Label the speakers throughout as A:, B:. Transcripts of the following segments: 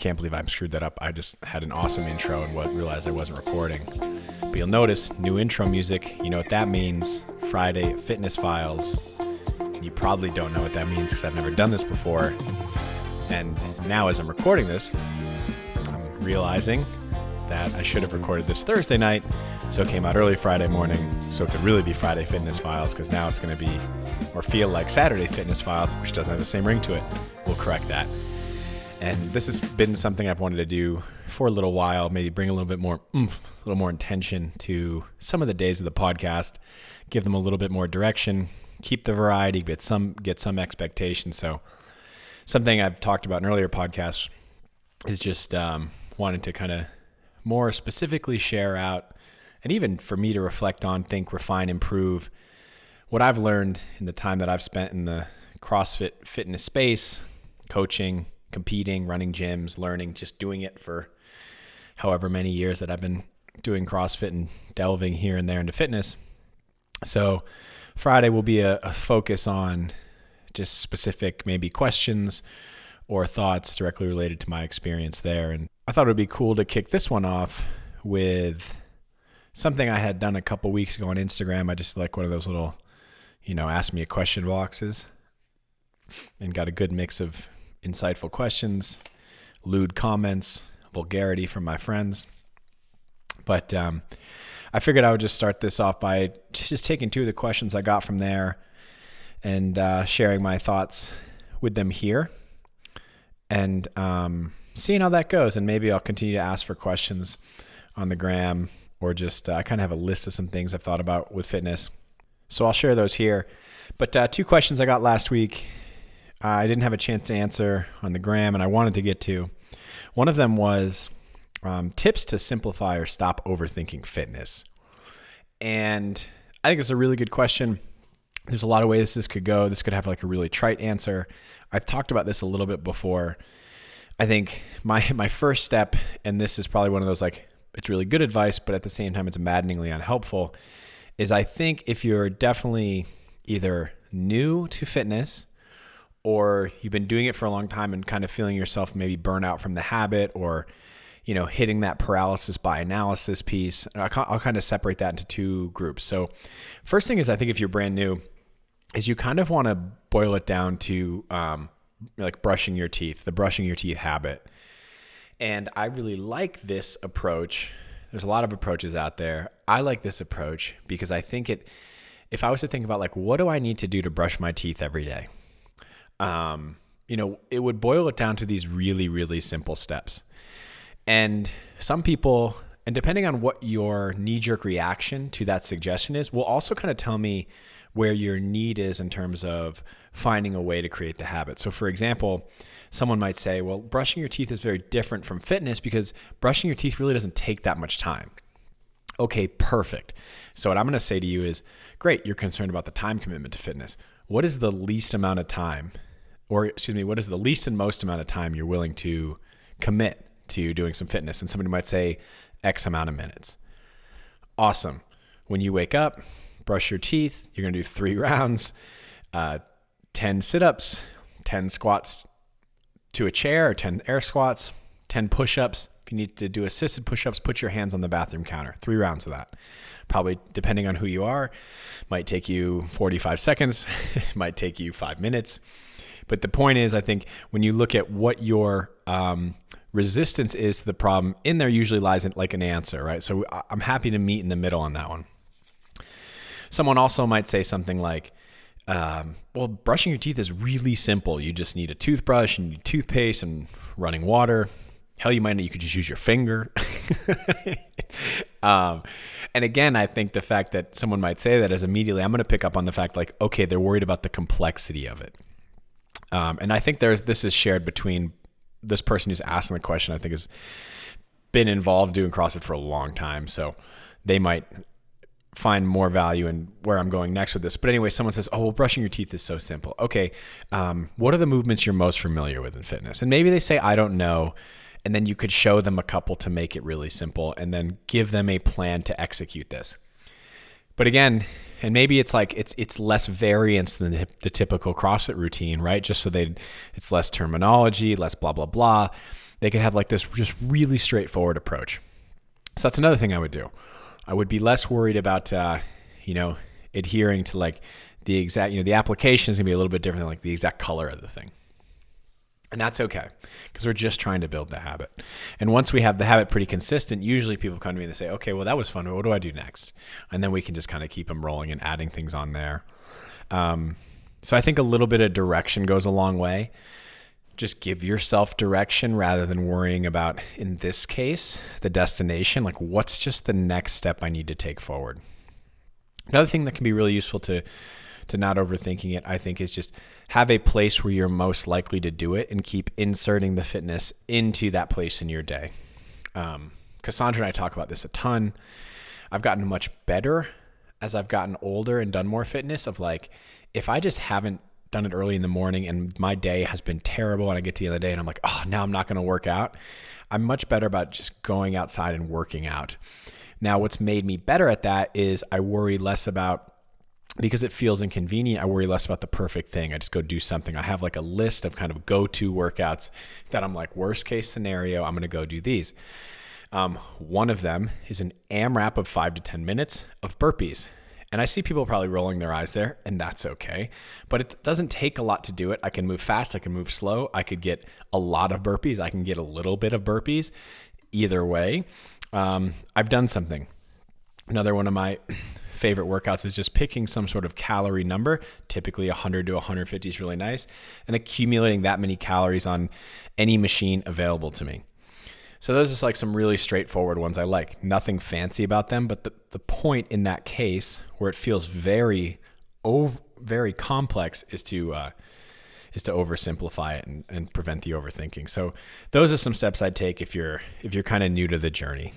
A: can't believe I screwed that up. I just had an awesome intro and realized I wasn't recording. But you'll notice new intro music. You know what that means. Friday Fitness Files. You probably don't know what that means because I've never done this before. And now as I'm recording this, I'm realizing that I should have recorded this Thursday night, so it came out early Friday morning, so it could really be Friday Fitness Files, because now it's going to be, or feel like Saturday Fitness Files, which doesn't have the same ring to it. We'll correct that. And this has been something I've wanted to do for a little while, maybe bring a little bit more oomph, a little more intention to some of the days of the podcast, give them a little bit more direction, keep the variety, get some expectation. So something I've talked about in earlier podcasts is just wanting to kind of more specifically share out, and even for me to reflect on, think, refine, improve what I've learned in the time that I've spent in the CrossFit fitness space, coaching, competing, running gyms, learning, just doing it for however many years that I've been doing CrossFit and delving here and there into fitness. So Friday will be a focus on just specific maybe questions or thoughts directly related to my experience there. And I thought it would be cool to kick this one off with something I had done a couple weeks ago on Instagram. I just like one of those little, ask me a question boxes, and got a good mix of insightful questions, lewd comments, vulgarity from my friends. But I figured I would just start this off by just taking two of the questions I got from there and sharing my thoughts with them here, and seeing how that goes. And maybe I'll continue to ask for questions on the gram, or just I kind of have a list of some things I've thought about with fitness. So I'll share those here. But two questions I got last week I didn't have a chance to answer on the gram, and I wanted to get to. One of them was tips to simplify or stop overthinking fitness. And I think it's a really good question. There's a lot of ways this could go. This could have like a really trite answer. I've talked about this a little bit before. I think my first step, and this is probably one of those, like, it's really good advice, but at the same time it's maddeningly unhelpful, is I think if you're definitely either new to fitness or you've been doing it for a long time and kind of feeling yourself maybe burn out from the habit, or hitting that paralysis by analysis piece, I'll kind of separate that into two groups. So first thing is, I think if you're brand new, is you kind of want to boil it down to like brushing your teeth, the brushing your teeth habit. And I really like this approach. There's a lot of approaches out there. I like this approach because I think if I was to think about, like, what do I need to do to brush my teeth every day? It would boil it down to these really, really simple steps. And some people, and depending on what your knee-jerk reaction to that suggestion is, will also kind of tell me where your need is in terms of finding a way to create the habit. So for example, someone might say, well, brushing your teeth is very different from fitness because brushing your teeth really doesn't take that much time. Okay, perfect. So what I'm going to say to you is, great, you're concerned about the time commitment to fitness. What is the least amount of time, what is the least and most amount of time you're willing to commit to doing some fitness? And somebody might say X amount of minutes. Awesome. When you wake up, brush your teeth, you're going to do 3 rounds, 10 sit-ups, 10 squats to a chair, or 10 air squats, 10 push-ups. If you need to do assisted push-ups, put your hands on the bathroom counter. 3 rounds of that. Probably, depending on who you are, might take you 45 seconds, might take you 5 minutes. But the point is, I think when you look at what your resistance is to the problem, in there usually lies in like an answer, right? So I'm happy to meet in the middle on that one. Someone also might say something like, well, brushing your teeth is really simple. You just need a toothbrush and toothpaste and running water. Hell, you could just use your finger. And again, I think the fact that someone might say that is immediately, I'm going to pick up on the fact, like, okay, they're worried about the complexity of it. And I think this is shared between this person who's asking the question, I think has been involved doing CrossFit for a long time. So they might find more value in where I'm going next with this. But anyway, someone says, oh, well, brushing your teeth is so simple. Okay, what are the movements you're most familiar with in fitness? And maybe they say, I don't know. And then you could show them a couple to make it really simple and then give them a plan to execute this. But again, and maybe it's like it's less variance than the typical CrossFit routine, right? Just so it's less terminology, less blah, blah, blah. they could have like this just really straightforward approach. So that's another thing I would do. I would be less worried about, adhering to like the exact, the application is gonna be a little bit different than like the exact color of the thing. And that's okay, because we're just trying to build the habit. And once we have the habit pretty consistent, usually people come to me and they say, okay, well, that was fun, but what do I do next? And then we can just kind of keep them rolling and adding things on there. So I think a little bit of direction goes a long way. Just give yourself direction rather than worrying about, in this case, the destination. Like, what's just the next step I need to take forward? Another thing that can be really useful to not overthinking it, I think, is just have a place where you're most likely to do it and keep inserting the fitness into that place in your day. Cassandra and I talk about this a ton. I've gotten much better as I've gotten older and done more fitness of like, if I just haven't done it early in the morning and my day has been terrible and I get to the end of the day and I'm like, oh, now I'm not going to work out. I'm much better about just going outside and working out. Now, what's made me better at that is I worry less about, because it feels inconvenient, I worry less about the perfect thing. I just go do something. I have like a list of kind of go-to workouts that I'm like, worst case scenario, I'm going to go do these. One of them is an AMRAP of 5 to 10 minutes of burpees. And I see people probably rolling their eyes there, and that's okay. But it doesn't take a lot to do it. I can move fast. I can move slow. I could get a lot of burpees. I can get a little bit of burpees. Either way, I've done something. Another one of my favorite workouts is just picking some sort of calorie number, typically 100 to 150 is really nice, and accumulating that many calories on any machine available to me. So those are just like some really straightforward ones I like. Nothing fancy about them, but the point in that case where it feels very complex is to oversimplify it and prevent the overthinking. So those are some steps I'd take if you're kind of new to the journey.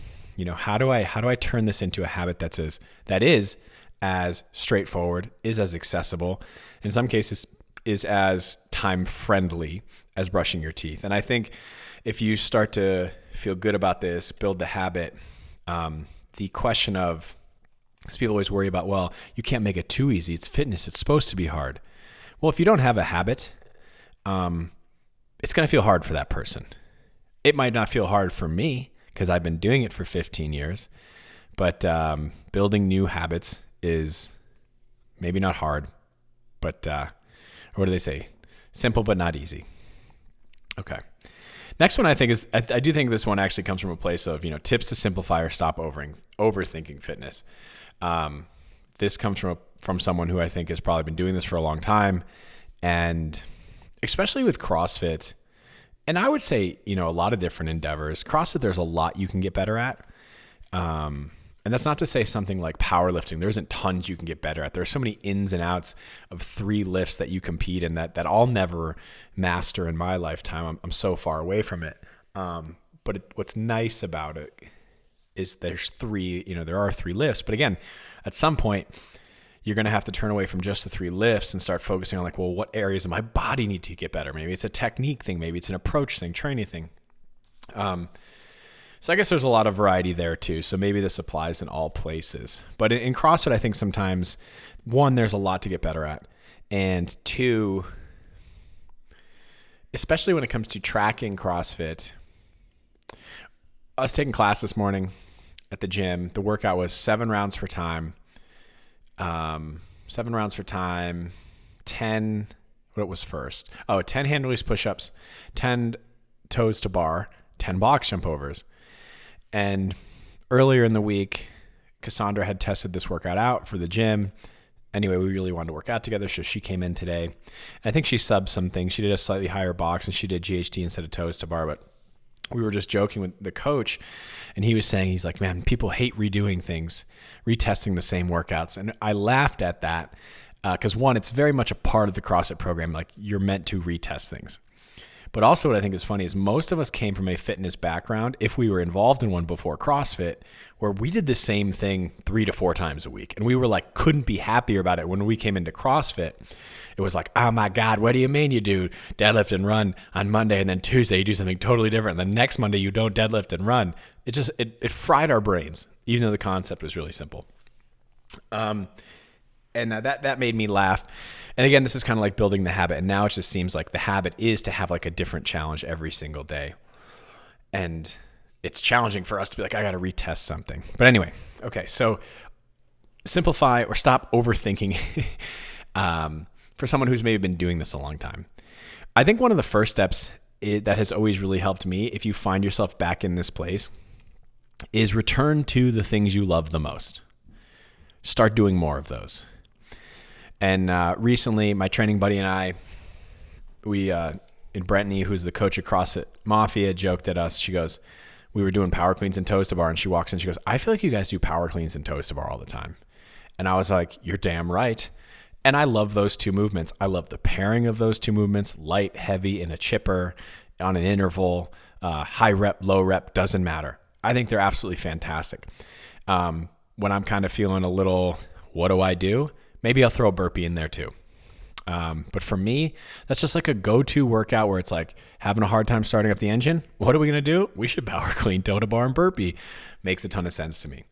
A: How do I turn this into a habit that is as straightforward, is as accessible, in some cases is as time friendly as brushing your teeth. And I think if you start to feel good about this, build the habit, the question of, because people always worry about, well, you can't make it too easy. It's fitness. It's supposed to be hard. Well, if you don't have a habit, it's going to feel hard for that person. It might not feel hard for me because I've been doing it for 15 years, but building new habits is maybe not hard, but what do they say? Simple but not easy. Okay. Next one I think is, I do think this one actually comes from a place of, tips to simplify or stop overthinking fitness. This comes from someone who I think has probably been doing this for a long time, and especially with CrossFit, and I would say, a lot of different endeavors. CrossFit, there's a lot you can get better at. And that's not to say something like powerlifting. There isn't tons you can get better at. There are so many ins and outs of 3 lifts that you compete in that I'll never master in my lifetime. I'm so far away from it. But what's nice about it is there are 3 lifts. But again, at some point, you're going to have to turn away from just the 3 lifts and start focusing on like, well, what areas of my body need to get better? Maybe it's a technique thing. Maybe it's an approach thing, training thing. So I guess there's a lot of variety there too. So maybe this applies in all places. But in CrossFit, I think sometimes, 1, there's a lot to get better at. And 2, especially when it comes to tracking CrossFit, I was taking class this morning at the gym. The workout was 7 rounds for time. 7 rounds for time, 10, what was first? 10 hand release push-ups, 10 toes to bar, 10 box jump overs. And earlier in the week, Cassandra had tested this workout out for the gym. Anyway, we really wanted to work out together, so she came in today. And I think she subbed some things. She did a slightly higher box, and she did GHD instead of toes to bar. But we were just joking with the coach, and he was saying, he's like, man, people hate redoing things, retesting the same workouts. And I laughed at that because, 1, it's very much a part of the CrossFit program. Like, you're meant to retest things. But also what I think is funny is most of us came from a fitness background, if we were involved in one before CrossFit, where we did the same thing 3 to 4 times a week. And we were like, couldn't be happier about it. When we came into CrossFit, it was like, oh my God, what do you mean you do deadlift and run on Monday, and then Tuesday you do something totally different, and then next Monday you don't deadlift and run? It fried our brains, even though the concept was really simple. And that made me laugh. And again, this is kind of like building the habit. And now it just seems like the habit is to have like a different challenge every single day. And it's challenging for us to be like, I got to retest something. But anyway, okay, so simplify or stop overthinking for someone who's maybe been doing this a long time. I think one of the first steps that has always really helped me, if you find yourself back in this place, is return to the things you love the most. Start doing more of those. And recently, my training buddy and I, in Brittany, who's the coach at CrossFit Mafia, joked at us. She goes, we were doing power cleans and toes to bar, and she walks in, she goes, I feel like you guys do power cleans and toes to bar all the time. And I was like, you're damn right. And I love those two movements. I love the pairing of those two movements, light, heavy, in a chipper, on an interval, high rep, low rep, doesn't matter. I think they're absolutely fantastic. When I'm kind of feeling a little, what do I do? Maybe I'll throw a burpee in there too. But for me, that's just like a go-to workout where it's like having a hard time starting up the engine. What are we going to do? We should power clean, toe to bar, and burpee. Makes a ton of sense to me.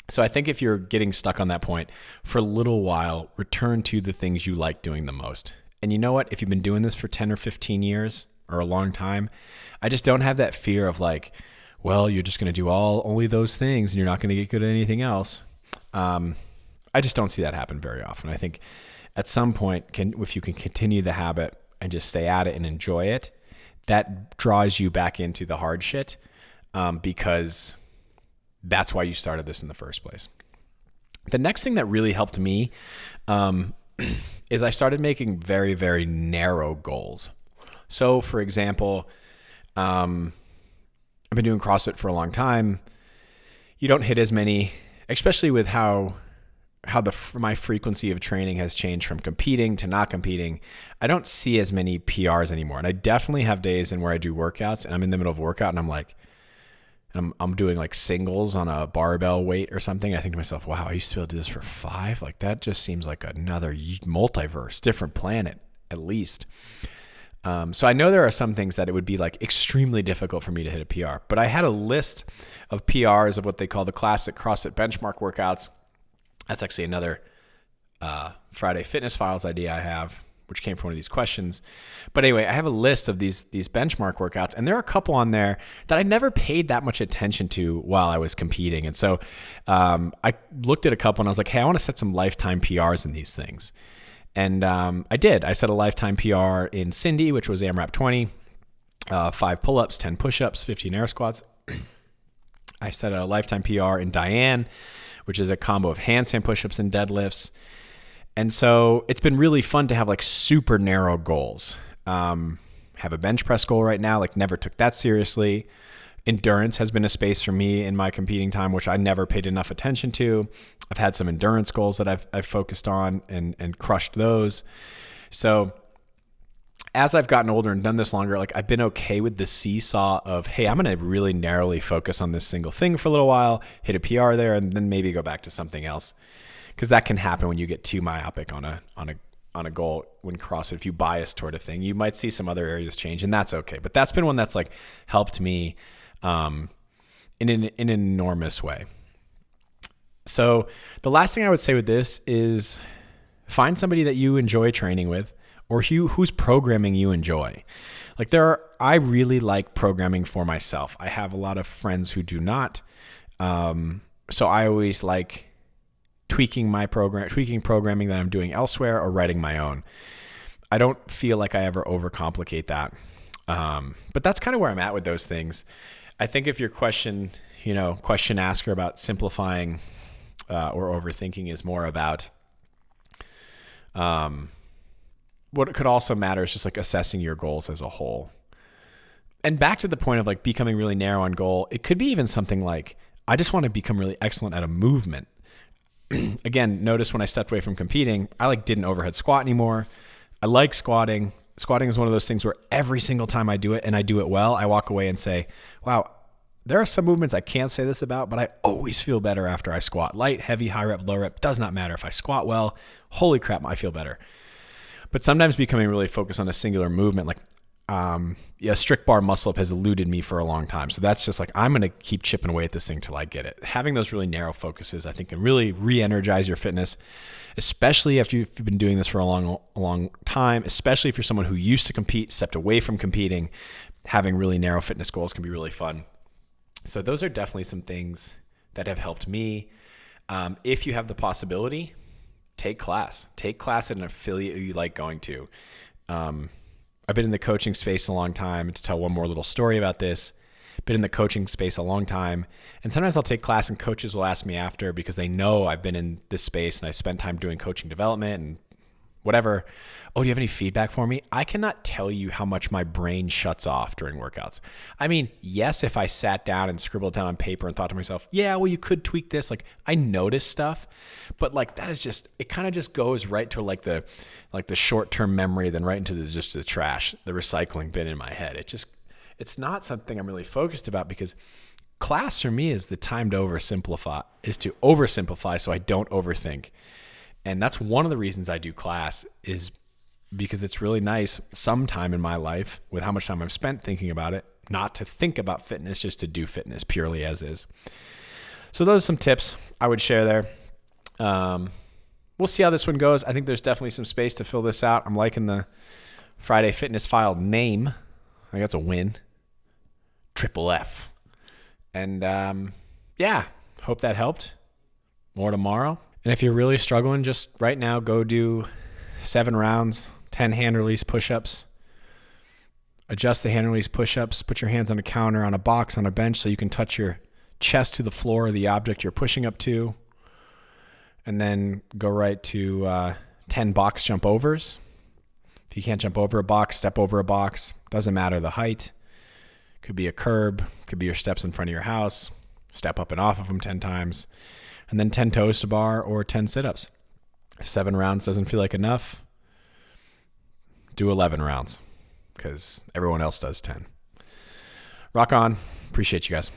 A: So I think if you're getting stuck on that point for a little while, return to the things you like doing the most. And you know what? If you've been doing this for 10 or 15 years or a long time, I just don't have that fear of like, well, you're just going to do only those things and you're not going to get good at anything else. I just don't see that happen very often. I think at some point, if you can continue the habit and just stay at it and enjoy it, that draws you back into the hard shit because that's why you started this in the first place. The next thing that really helped me is I started making very, very narrow goals. So for example, I've been doing CrossFit for a long time. You don't hit as many, especially with how my frequency of training has changed from competing to not competing. I don't see as many PRs anymore. And I definitely have days in where I do workouts and I'm in the middle of a workout and I'm like, I'm doing like singles on a barbell weight or something. I think to myself, wow, I used to be able to do this for 5. Like that just seems like another multiverse, different planet at least. So I know there are some things that it would be like extremely difficult for me to hit a PR, but I had a list of PRs of what they call the classic CrossFit benchmark workouts. That's actually another Friday Fitness Files idea I have, which came from one of these questions. But anyway, I have a list of these benchmark workouts, and there are a couple on there that I never paid that much attention to while I was competing. And so I looked at a couple and I was like, hey, I want to set some lifetime PRs in these things. And I did. I set a lifetime PR in Cindy, which was AMRAP 20, 5 pull-ups, 10 push-ups, 15 air squats. I set a lifetime PR in Diane, which is a combo of handstand push-ups and deadlifts. And so it's been really fun to have like super narrow goals. Have a bench press goal right now, like never took that seriously. Endurance has been a space for me in my competing time, which I never paid enough attention to. I've had some endurance goals that I've focused on and crushed those. So as I've gotten older and done this longer, like I've been okay with the seesaw of, hey, I'm going to really narrowly focus on this single thing for a little while, hit a PR there, and then maybe go back to something else. Because that can happen when you get too myopic on a goal when CrossFit. If you bias toward a thing, you might see some other areas change, and that's okay. But that's been one that's like helped me in an enormous way. So the last thing I would say with this is find somebody that you enjoy training with, or whose programming you enjoy. Like I really like programming for myself. I have a lot of friends who do not. So I always like tweaking programming that I'm doing elsewhere or writing my own. I don't feel like I ever overcomplicate that. But that's kind of where I'm at with those things. I think if your question asker about simplifying or overthinking is more about what could also matter is just like assessing your goals as a whole. And back to the point of like becoming really narrow on goal, it could be even something like, I just want to become really excellent at a movement. Again, notice when I stepped away from competing, I didn't overhead squat anymore. I like squatting. Squatting is one of those things where every single time I do it and I do it well, I walk away and say, wow, there are some movements I can't say this about, but I always feel better after I squat. Light, heavy, high rep, low rep, does not matter. If I squat well, holy crap, I feel better. But sometimes becoming really focused on a singular movement, strict bar muscle up has eluded me for a long time. So that's just I'm going to keep chipping away at this thing till I get it. Having those really narrow focuses, I think, can really re-energize your fitness, especially after you've been doing this for a long time, especially if you're someone who used to compete, stepped away from competing. having really narrow fitness goals can be really fun. So those are definitely some things that have helped me. If you have the possibility, take class at an affiliate you like going to. I've been in the coaching space a long time. To tell one more little story about this, been in the coaching space a long time. And sometimes I'll take class and coaches will ask me after because they know I've been in this space and I spent time doing coaching development and whatever. Oh, do you have any feedback for me? I cannot tell you how much my brain shuts off during workouts. I mean, yes, if I sat down and scribbled down on paper and thought to myself, yeah, well, you could tweak this. Like I notice stuff, but like that is just, it kind of just goes right to like the short-term memory, then right into just the trash, the recycling bin in my head. It's not something I'm really focused about because class for me is the time to oversimplify so I don't overthink. And that's one of the reasons I do class is because it's really nice sometime in my life with how much time I've spent thinking about it, not to think about fitness, just to do fitness purely as is. So those are some tips I would share there. We'll see how this one goes. I think there's definitely some space to fill this out. I'm liking the Friday Fitness File name. I think that's a win. Triple F. And hope that helped. More tomorrow. And if you're really struggling, just right now, go do 7 rounds, 10 hand release push-ups. Adjust the hand release push-ups. Put your hands on a counter, on a box, on a bench so you can touch your chest to the floor of the object you're pushing up to. And then go right to 10 box jump overs. If you can't jump over a box, step over a box. Doesn't matter the height. Could be a curb. Could be your steps in front of your house. Step up and off of them 10 times. And then 10 toes to bar or 10 sit-ups. If 7 rounds doesn't feel like enough, do 11 rounds because everyone else does 10. Rock on. Appreciate you guys.